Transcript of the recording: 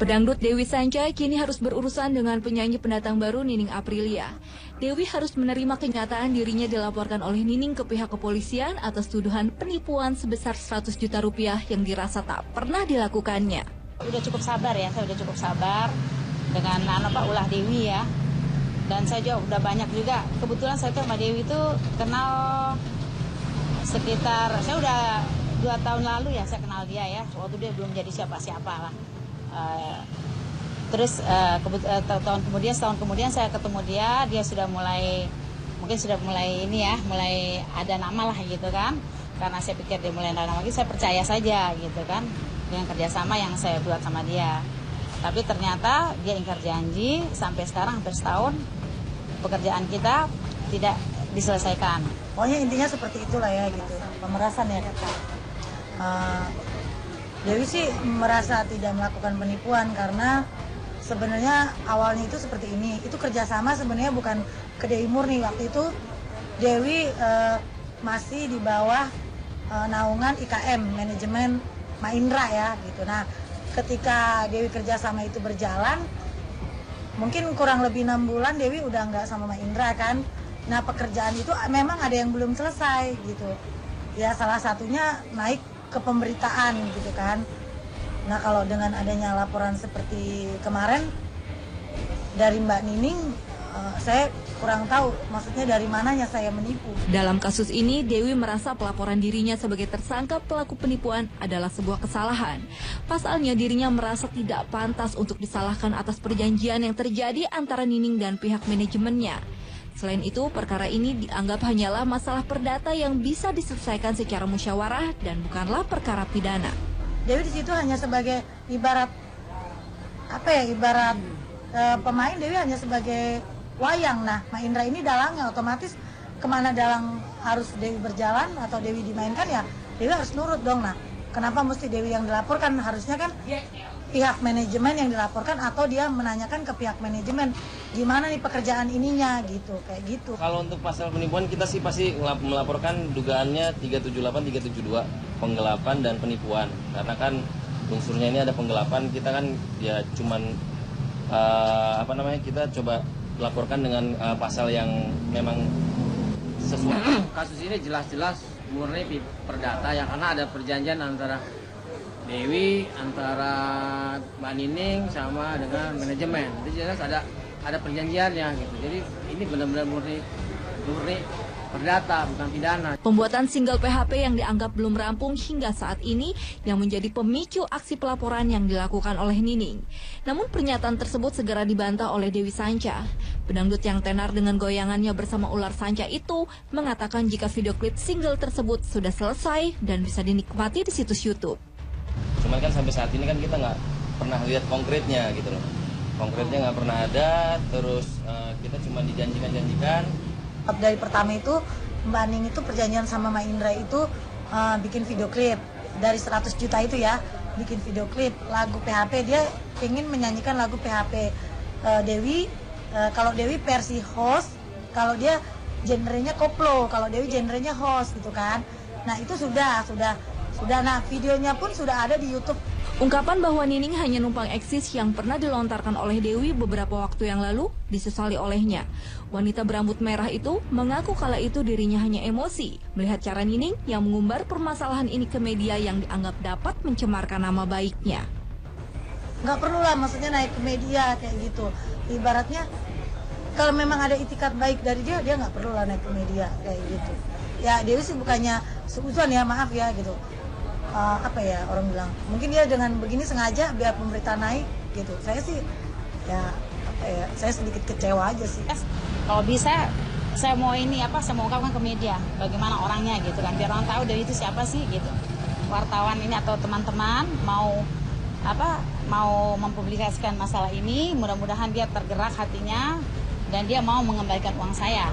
Pedangdut Dewi Sanca kini harus berurusan dengan penyanyi pendatang baru Nining Aprilia. Dewi harus menerima kenyataan dirinya dilaporkan oleh Nining ke pihak kepolisian atas tuduhan penipuan sebesar 100 juta rupiah yang dirasa tak pernah dilakukannya. Udah cukup sabar ya, saya udah cukup sabar dengan ulah Dewi ya. Dan saya juga udah banyak juga. Kebetulan saya sama Dewi itu kenal sekitar, saya udah 2 tahun lalu ya saya kenal dia ya. Waktu dia belum jadi siapa-siapa lah. Terus setahun kemudian saya ketemu dia sudah mulai, mungkin sudah mulai ini ya, mulai ada nama lah gitu kan. Karena saya pikir dia mulai ada nama lagi, saya percaya saja gitu kan dengan kerjasama yang saya buat sama dia. Tapi ternyata dia ingkar janji, sampai sekarang hampir setahun pekerjaan kita tidak diselesaikan. Pokoknya intinya seperti itulah ya gitu, pemerasan ya. Dewi sih merasa tidak melakukan penipuan karena sebenarnya awalnya itu seperti ini. Itu kerjasama sebenarnya bukan ke Dewi murni. Waktu itu Dewi masih di bawah naungan IKM, manajemen Maindra ya gitu. Nah ketika Dewi kerjasama itu berjalan, mungkin kurang lebih 6 bulan Dewi udah nggak sama Maindra kan. Nah pekerjaan itu memang ada yang belum selesai gitu. Ya salah satunya naik ke pemberitaan gitu kan. Nah kalau dengan adanya laporan seperti kemarin dari Mbak Nining, saya kurang tahu maksudnya dari mananya saya menipu. Dalam kasus ini, Dewi merasa pelaporan dirinya sebagai tersangka pelaku penipuan adalah sebuah kesalahan. Pasalnya dirinya merasa tidak pantas untuk disalahkan atas perjanjian yang terjadi antara Nining dan pihak manajemennya. Selain itu, perkara ini dianggap hanyalah masalah perdata yang bisa diselesaikan secara musyawarah dan bukanlah perkara pidana. Dewi di situ hanya sebagai ibarat pemain. Dewi hanya sebagai wayang. Nah, Maindra ini dalangnya, otomatis kemana dalang harus Dewi berjalan atau Dewi dimainkan ya Dewi harus nurut dong. Nah, kenapa mesti Dewi yang dilaporkan? Harusnya kan pihak manajemen yang dilaporkan atau dia menanyakan ke pihak manajemen gimana nih pekerjaan ininya gitu, kayak gitu. Kalau untuk pasal penipuan kita sih pasti melaporkan dugaannya 378, 372 penggelapan dan penipuan. Karena kan unsurnya ini ada penggelapan, kita kan ya cuman kita coba laporkan dengan pasal yang memang sesuai. Kasus ini jelas-jelas murni perdata ya, karena ada perjanjian antara Dewi, antara Mbak Nining sama dengan manajemen. Jadi jelas ada perjanjiannya gitu. Jadi ini benar-benar murni perdata, bukan pidana. Pembuatan single PHP yang dianggap belum rampung hingga saat ini yang menjadi pemicu aksi pelaporan yang dilakukan oleh Nining. Namun pernyataan tersebut segera dibantah oleh Dewi Sanca. Pedangdut yang tenar dengan goyangannya bersama ular sanca itu mengatakan jika video klip single tersebut sudah selesai dan bisa dinikmati di situs YouTube. Cuman kan sampai saat ini kan kita nggak pernah lihat konkretnya gitu loh. Konkretnya nggak pernah ada, terus kita cuma dijanjikan. Dari pertama itu Mbak Ning itu perjanjian sama Maindra itu bikin video klip dari 100 juta itu ya, bikin video klip lagu PHP. Dia ingin menyanyikan lagu PHP Dewi. Kalau Dewi versi host, kalau dia genrenya koplo, kalau Dewi genrenya host gitu kan. Nah itu sudah. Nah videonya pun sudah ada di YouTube. Ungkapan bahwa Nining hanya numpang eksis yang pernah dilontarkan oleh Dewi beberapa waktu yang lalu disesali olehnya. Wanita berambut merah itu mengaku kala itu dirinya hanya emosi melihat cara Nining yang mengumbar permasalahan ini ke media yang dianggap dapat mencemarkan nama baiknya. Nggak perlu lah maksudnya naik ke media kayak gitu. Ibaratnya kalau memang ada itikat baik dari dia nggak perlu lah naik ke media kayak gitu. Ya Dewi sih bukannya seuzon ya, maaf ya gitu. Orang bilang mungkin dia dengan begini sengaja biar pemberitaan naik gitu. Saya sih saya sedikit kecewa aja sih. Kalau bisa saya mau ungkapkan ke media bagaimana orangnya gitu kan, biar orang tahu Dewi itu siapa sih gitu. Wartawan ini atau teman-teman mau mempublikasikan masalah ini, mudah-mudahan dia tergerak hatinya dan dia mau mengembalikan uang saya.